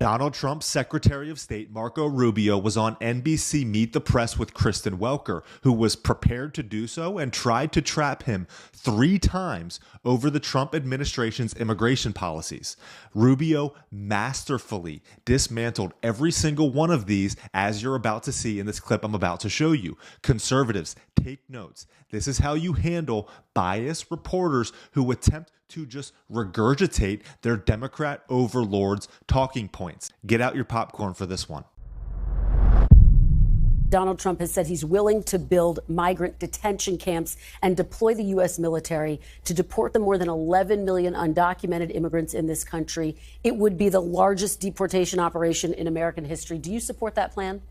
Donald Trump's Secretary of State, Marco Rubio, was on NBC Meet the Press with Kristen Welker, who was prepared to do so and tried to trap him 3 times over the Trump administration's immigration policies. Rubio masterfully dismantled every single one of these, as you're about to see in this clip I'm about to show you. Conservatives, take notes. This is how you handle biased reporters who attempt to just regurgitate their Democrat overlords' talking points. Get out your popcorn for this one. Donald Trump has said he's willing to build migrant detention camps and deploy the U.S. military to deport the more than 11 million undocumented immigrants in this country. It would be the largest deportation operation in American history. Do you support that plan?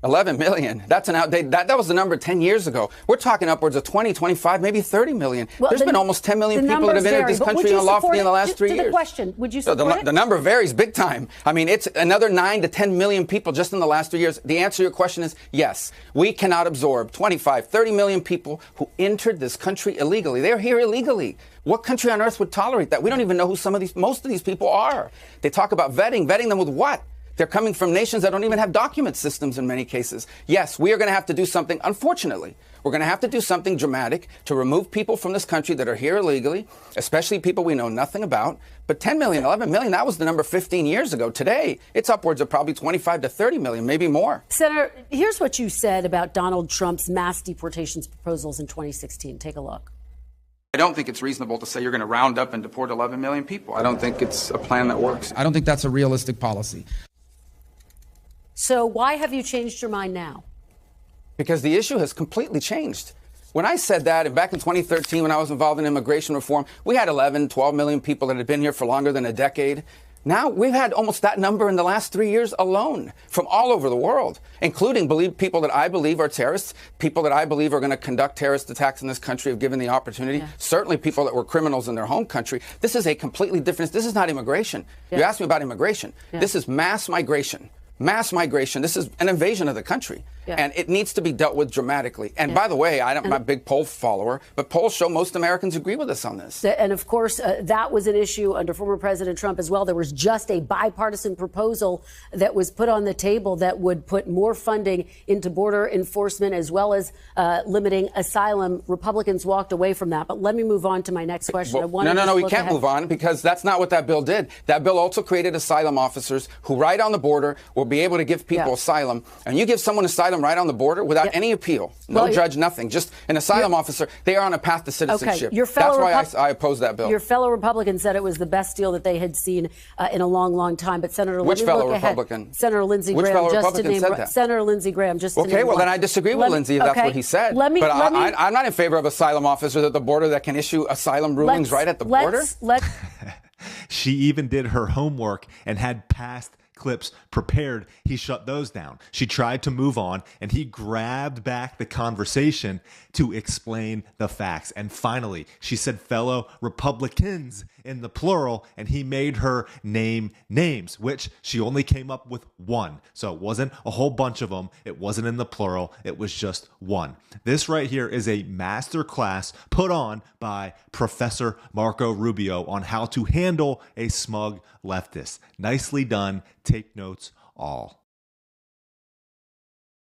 11 million. That's an outdated. That was the number 10 years ago. We're talking upwards of 20, 25, maybe 30 million. Well, There's been almost 10 million people that have entered this country unlawfully in the last 3 years. The question, would you support it? The number varies big time. I mean, it's another 9 to 10 million people just in the last 3 years. The answer to your question is yes. We cannot absorb 25, 30 million people who entered this country illegally. They're here illegally. What country on earth would tolerate that? We don't even know who most of these people are. They talk about vetting them with what? They're coming from nations that don't even have document systems in many cases. Yes, we are going to have to do something, unfortunately. We're going to have to do something dramatic to remove people from this country that are here illegally, especially people we know nothing about. But 10 million, 11 million, that was the number 15 years ago. Today, it's upwards of probably 25 to 30 million, maybe more. Senator, here's what you said about Donald Trump's mass deportations proposals in 2016. Take a look. I don't think it's reasonable to say you're going to round up and deport 11 million people. I don't think it's a plan that works. I don't think that's a realistic policy. So why have you changed your mind now? Because the issue has completely changed. When I said that, and back in 2013, when I was involved in immigration reform, we had 11, 12 million people that had been here for longer than a decade. Now we've had almost that number in the last 3 years alone from all over the world, including people that I believe are terrorists, people that I believe are going to conduct terrorist attacks in this country if given the opportunity, certainly people that were criminals in their home country. This is a completely different, this is not immigration. You asked me about immigration. This is mass migration. Mass migration. This is an invasion of the country. And it needs to be dealt with dramatically. And by the way, I'm not a big poll follower, but polls show most Americans agree with us on this. And of course, that was an issue under former President Trump as well. There was just a bipartisan proposal that was put on the table that would put more funding into border enforcement as well as limiting asylum. Republicans walked away from that. But let me move on to my next question. No, we can't move on because that's not what that bill did. That bill also created asylum officers who right on the border will be able to give people asylum. And you give someone asylum right on the border without any appeal, no judge, nothing, just an asylum officer. They are on a path to citizenship. That's why I oppose that bill. Your fellow Republican said it was the best deal that they had seen in a long, long time. But Senator, which fellow Republican? Senator Lindsey Graham. Which fellow Republican said that? Senator Lindsey Graham. Just okay. Well, then I disagree with Lindsey if that's what he said. I'm not in favor of asylum officers at the border that can issue asylum rulings right at the border. She even did her homework and had past clips prepared. He shut those down. She tried to move on, and he grabbed back the conversation to explain the facts. And finally, she said fellow Republicans in the plural, and he made her name names, which she only came up with one. So it wasn't a whole bunch of them. It wasn't in the plural. It was just one. This right here is a master class put on by Professor Marco Rubio on how to handle a smug leftist. Nicely done. Take notes all.